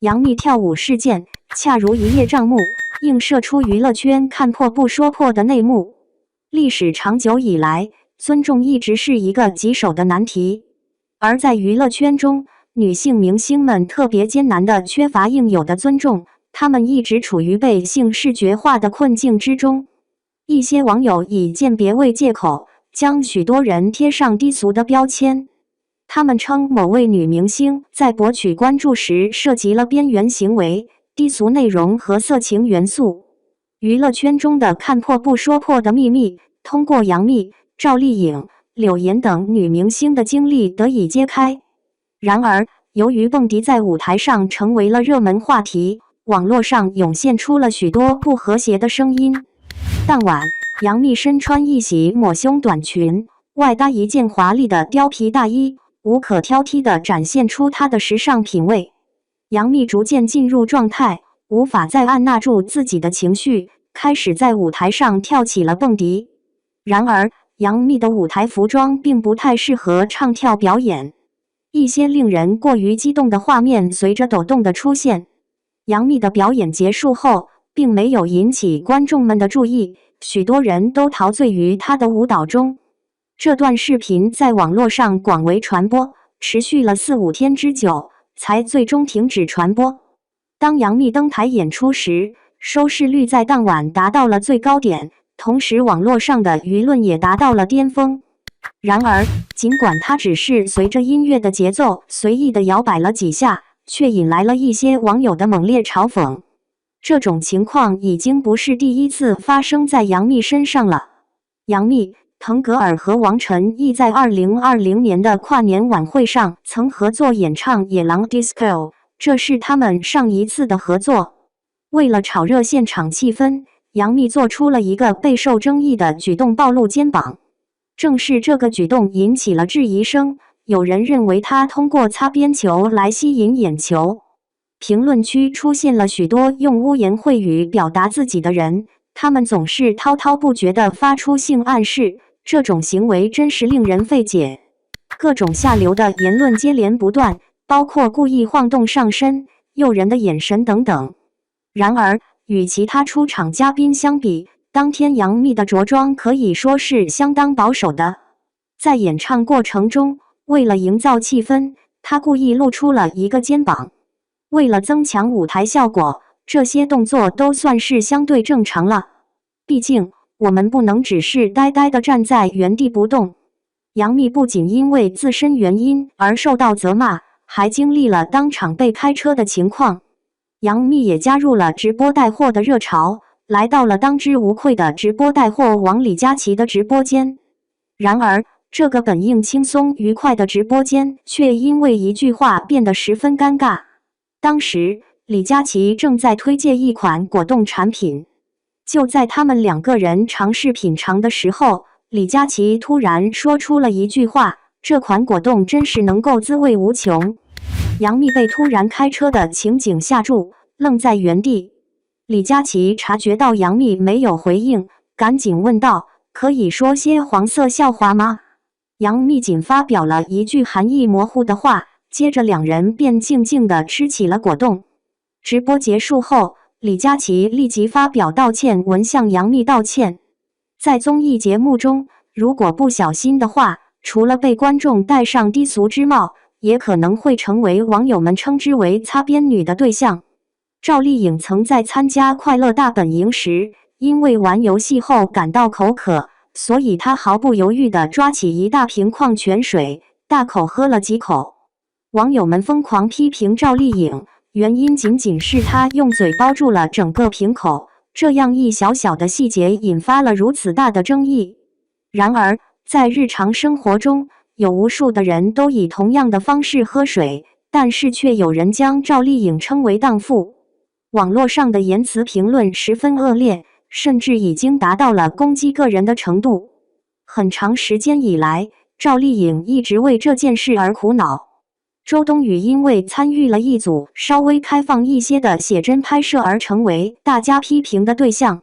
杨幂跳舞事件恰如一叶障目，映射出娱乐圈看破不说破的内幕。历史长久以来，尊重一直是一个棘手的难题，而在娱乐圈中，女性明星们特别艰难地缺乏应有的尊重，她们一直处于被性视觉化的困境之中。一些网友以鉴别为借口，将许多人贴上低俗的标签。他们称某位女明星在博取关注时涉及了边缘行为、低俗内容和色情元素。娱乐圈中的看破不说破的秘密，通过杨幂、赵丽颖、柳岩等女明星的经历得以揭开。然而，由于蹦迪在舞台上成为了热门话题，网络上涌现出了许多不和谐的声音。当晚，杨幂身穿一袭抹胸短裙，外搭一件华丽的貂皮大衣，无可挑剔地展现出她的时尚品味。杨幂逐渐进入状态，无法再按捺住自己的情绪，开始在舞台上跳起了蹦迪。然而，杨幂的舞台服装并不太适合唱跳表演，一些令人过于激动的画面随着抖动的出现。杨幂的表演结束后，并没有引起观众们的注意，许多人都陶醉于她的舞蹈中。这段视频在网络上广为传播，持续了4-5天之久，才最终停止传播。当杨幂登台演出时，收视率在当晚达到了最高点，同时网络上的舆论也达到了巅峰。然而，尽管她只是随着音乐的节奏随意地摇摆了几下，却引来了一些网友的猛烈嘲讽。这种情况已经不是第一次发生在杨幂身上了。杨幂、腾格尔和王晨亦在2020年的跨年晚会上曾合作演唱《野狼 Disco》，这是他们上一次的合作。为了炒热现场气氛，杨幂做出了一个备受争议的举动，暴露肩膀。正是这个举动引起了质疑声，有人认为她通过擦边球来吸引眼球。评论区出现了许多用污言秽语表达自己的人，他们总是滔滔不绝地发出性暗示，这种行为真是令人费解。各种下流的言论接连不断，包括故意晃动上身、诱人的眼神等等。然而，与其他出场嘉宾相比，当天杨幂的着装可以说是相当保守的。在演唱过程中，为了营造气氛，她故意露出了一个肩膀。为了增强舞台效果，这些动作都算是相对正常了。毕竟，我们不能只是呆呆地站在原地不动。杨幂不仅因为自身原因而受到责骂，还经历了当场被开车的情况。杨幂也加入了直播带货的热潮，来到了当之无愧的直播带货王李佳琦的直播间。然而，这个本应轻松愉快的直播间却因为一句话变得十分尴尬。当时，李佳琦正在推荐一款果冻产品。就在他们2个人尝试品尝的时候，李佳琦突然说出了一句话：“这款果冻真是能够滋味无穷。”杨幂被突然开车的情景吓住，愣在原地。李佳琦察觉到杨幂没有回应，赶紧问道：“可以说些黄色笑话吗？”杨幂仅发表了一句含义模糊的话，接着2人便静静地吃起了果冻。直播结束后，李佳琦立即发表道歉文向杨幂道歉。在综艺节目中，如果不小心的话，除了被观众戴上低俗之帽，也可能会成为网友们称之为擦边女的对象。赵丽颖曾在参加快乐大本营时，因为玩游戏后感到口渴，所以她毫不犹豫地抓起一大瓶矿泉水，大口喝了几口。网友们疯狂批评赵丽颖，原因仅仅是她用嘴包住了整个瓶口，这样一小小的细节引发了如此大的争议。然而，在日常生活中，有无数的人都以同样的方式喝水，但是却有人将赵丽颖称为荡妇。网络上的言辞评论十分恶劣，甚至已经达到了攻击个人的程度。很长时间以来，赵丽颖一直为这件事而苦恼。周冬雨因为参与了一组稍微开放一些的写真拍摄而成为大家批评的对象。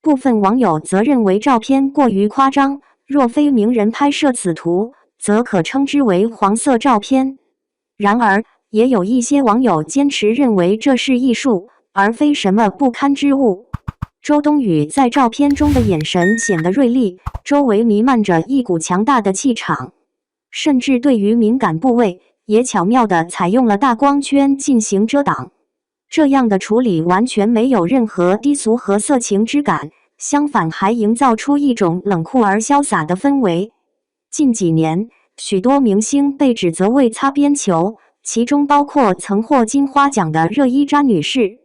部分网友则认为照片过于夸张，若非名人拍摄此图，则可称之为黄色照片。然而，也有一些网友坚持认为这是艺术，而非什么不堪之物。周冬雨在照片中的眼神显得锐利，周围弥漫着一股强大的气场，甚至对于敏感部位也巧妙地采用了大光圈进行遮挡。这样的处理完全没有任何低俗和色情之感，相反还营造出一种冷酷而潇洒的氛围。近几年，许多明星被指责为擦边球，其中包括曾获金花奖的热依扎女士。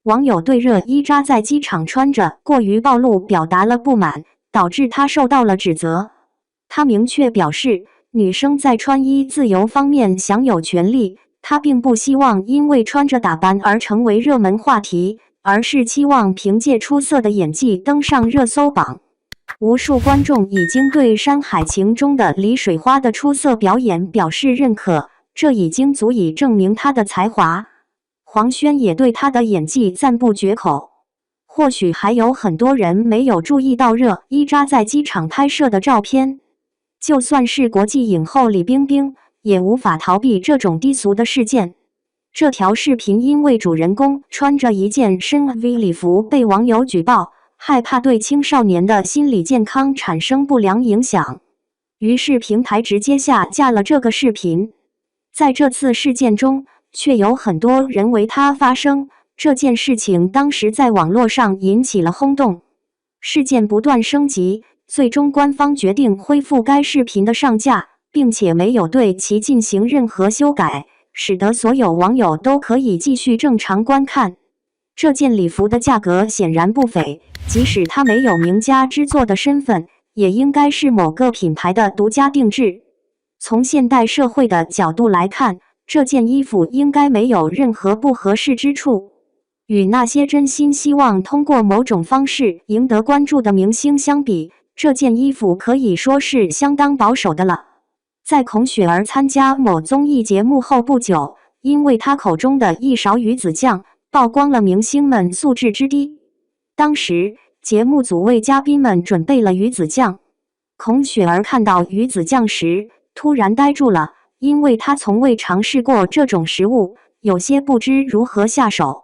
网友对热依扎在机场穿着过于暴露表达了不满，导致她受到了指责。她明确表示，女生在穿衣自由方面享有权利，她并不希望因为穿着打扮而成为热门话题，而是期望凭借出色的演技登上热搜榜。无数观众已经对《山海情》中的李水花的出色表演表示认可，这已经足以证明她的才华。黄轩也对她的演技赞不绝口。或许还有很多人没有注意到热依扎在机场拍摄的照片，就算是国际影后李冰冰，也无法逃避这种低俗的事件。这条视频因为主人公穿着一件深 V 礼服被网友举报，害怕对青少年的心理健康产生不良影响，于是平台直接下架了这个视频。在这次事件中，却有很多人为它发声，这件事情当时在网络上引起了轰动。事件不断升级，最终官方决定恢复该视频的上架，并且没有对其进行任何修改，使得所有网友都可以继续正常观看。这件礼服的价格显然不菲，即使它没有名家之作的身份，也应该是某个品牌的独家定制。从现代社会的角度来看，这件衣服应该没有任何不合适之处。与那些真心希望通过某种方式赢得关注的明星相比，这件衣服可以说是相当保守的了。在孔雪儿参加某综艺节目后不久，因为她口中的一勺鱼子酱，曝光了明星们素质之低。当时，节目组为嘉宾们准备了鱼子酱，孔雪儿看到鱼子酱时，突然呆住了，因为她从未尝试过这种食物，有些不知如何下手。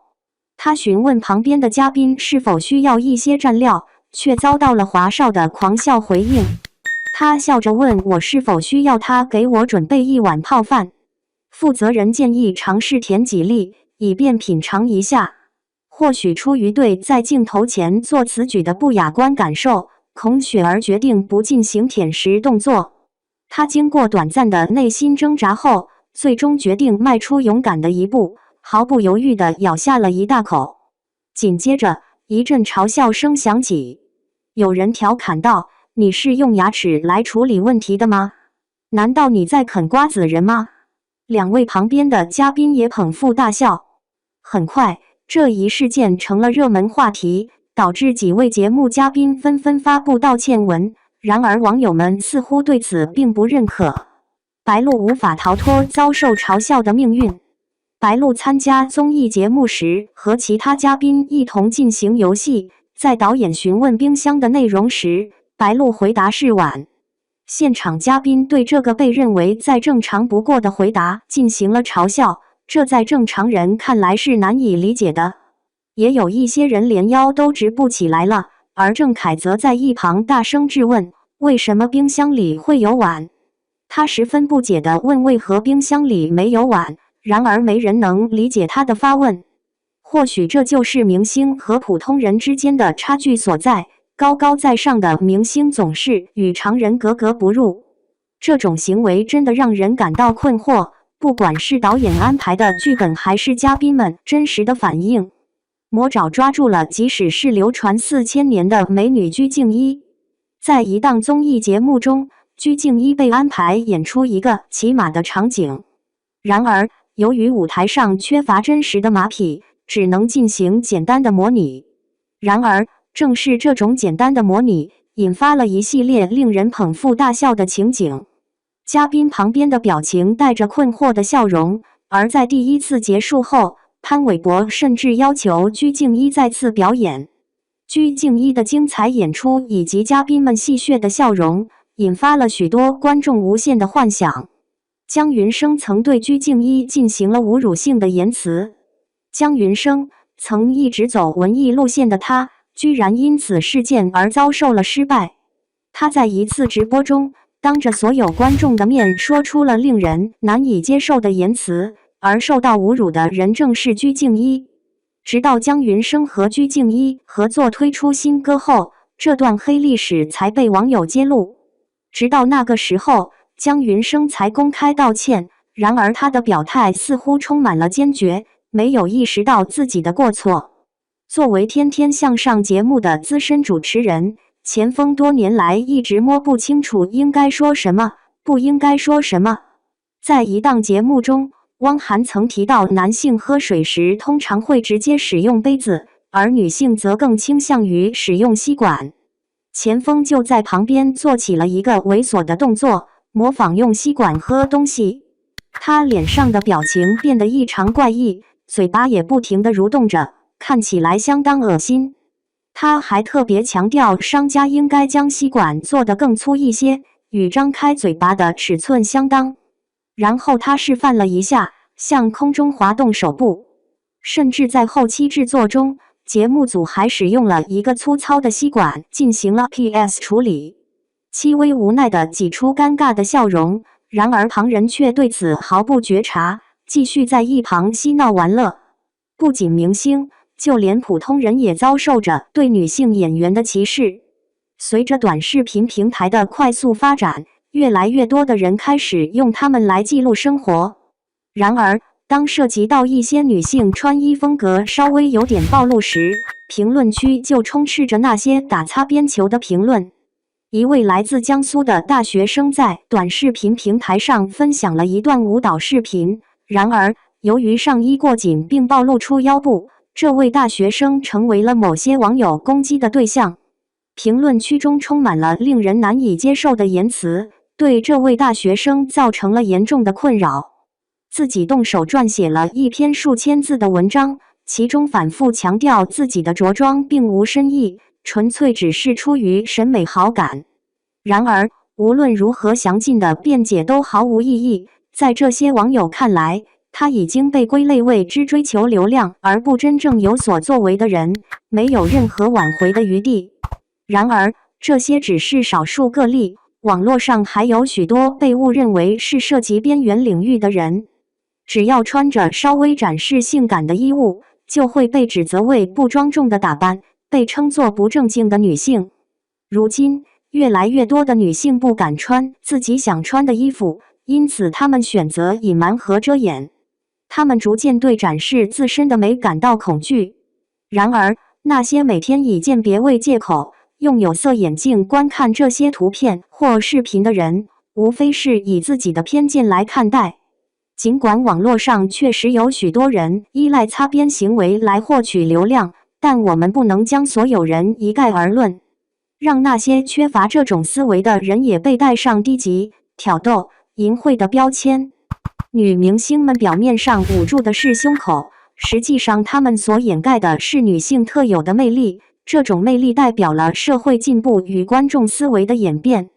她询问旁边的嘉宾是否需要一些蘸料，却遭到了华少的狂笑回应。他笑着问我是否需要他给我准备一碗泡饭。负责人建议尝试舔几粒，以便品尝一下。或许出于对在镜头前做此举的不雅观感受，孔雪儿决定不进行舔食动作。她经过短暂的内心挣扎后，最终决定迈出勇敢的一步，毫不犹豫地咬下了一大口。紧接着，一阵嘲笑声响起，有人调侃道：“你是用牙齿来处理问题的吗？难道你在啃瓜子仁吗？”两位旁边的嘉宾也捧腹大笑。很快，这一事件成了热门话题，导致几位节目嘉宾纷纷发布道歉文。然而，网友们似乎对此并不认可。白鹿无法逃脱遭受嘲笑的命运。白鹿参加综艺节目时，和其他嘉宾一同进行游戏。在导演询问冰箱的内容时，白鹿回答是碗。现场嘉宾对这个被认为再正常不过的回答进行了嘲笑，这在正常人看来是难以理解的。也有一些人连腰都直不起来了，而郑恺则在一旁大声质问：为什么冰箱里会有碗？他十分不解地问为何冰箱里没有碗，然而没人能理解他的发问。或许这就是明星和普通人之间的差距所在，高高在上的明星总是与常人格格不入。这种行为真的让人感到困惑，不管是导演安排的剧本还是嘉宾们真实的反应。魔爪抓住了即使是流传4000年的美女鞠婧祎。在一档综艺节目中，鞠婧祎被安排演出一个骑马的场景，然而由于舞台上缺乏真实的马匹，只能进行简单的模拟。然而正是这种简单的模拟，引发了一系列令人捧腹大笑的情景。嘉宾旁边的表情带着困惑的笑容，而在第一次结束后，潘玮柏甚至要求鞠婧祎再次表演。鞠婧祎的精彩演出以及嘉宾们戏谑的笑容，引发了许多观众无限的幻想。江云生曾对鞠婧祎进行了侮辱性的言辞。江云生曾一直走文艺路线的他，居然因此事件而遭受了失败。他在一次直播中，当着所有观众的面说出了令人难以接受的言辞，而受到侮辱的人正是鞠婧祎。直到江云生和鞠婧祎合作推出新歌后，这段黑历史才被网友揭露。直到那个时候，江云生才公开道歉，然而他的表态似乎充满了坚决，没有意识到自己的过错。作为天天向上节目的资深主持人，钱枫多年来一直摸不清楚应该说什么，不应该说什么。在一档节目中，汪涵曾提到男性喝水时通常会直接使用杯子，而女性则更倾向于使用吸管。钱枫就在旁边做起了一个猥琐的动作，模仿用吸管喝东西。他脸上的表情变得异常怪异，嘴巴也不停地蠕动着，看起来相当恶心。他还特别强调商家应该将吸管做得更粗一些，与张开嘴巴的尺寸相当。然后他示范了一下，向空中滑动手部，甚至在后期制作中，节目组还使用了一个粗糙的吸管进行了 PS 处理。戚薇无奈地挤出尴尬的笑容，然而旁人却对此毫不觉察，继续在一旁嬉闹玩乐。不仅明星，就连普通人也遭受着对女性演员的歧视。随着短视频平台的快速发展，越来越多的人开始用它们来记录生活。然而，当涉及到一些女性穿衣风格稍微有点暴露时，评论区就充斥着那些打擦边球的评论。一位来自江苏的大学生在短视频平台上分享了一段舞蹈视频，然而由于上衣过紧并暴露出腰部，这位大学生成为了某些网友攻击的对象。评论区中充满了令人难以接受的言辞，对这位大学生造成了严重的困扰。自己动手撰写了一篇数千字的文章，其中反复强调自己的着装并无深意，纯粹只是出于审美好感。然而，无论如何详尽的辩解都毫无意义，在这些网友看来，他已经被归类为只追求流量而不真正有所作为的人，没有任何挽回的余地。然而，这些只是少数个例，网络上还有许多被误认为是涉及边缘领域的人。只要穿着稍微展示性感的衣物，就会被指责为不庄重的打扮，被称作不正经的女性。如今，越来越多的女性不敢穿自己想穿的衣服，因此她们选择隐瞒和遮掩。她们逐渐对展示自身的美感到恐惧。然而，那些每天以鉴别为借口，用有色眼镜观看这些图片或视频的人，无非是以自己的偏见来看待。尽管网络上确实有许多人依赖擦边行为来获取流量，但我们不能将所有人一概而论，让那些缺乏这种思维的人也被带上低级、挑逗、淫秽的标签。女明星们表面上捂住的是胸口，实际上她们所掩盖的是女性特有的魅力，这种魅力代表了社会进步与观众思维的演变。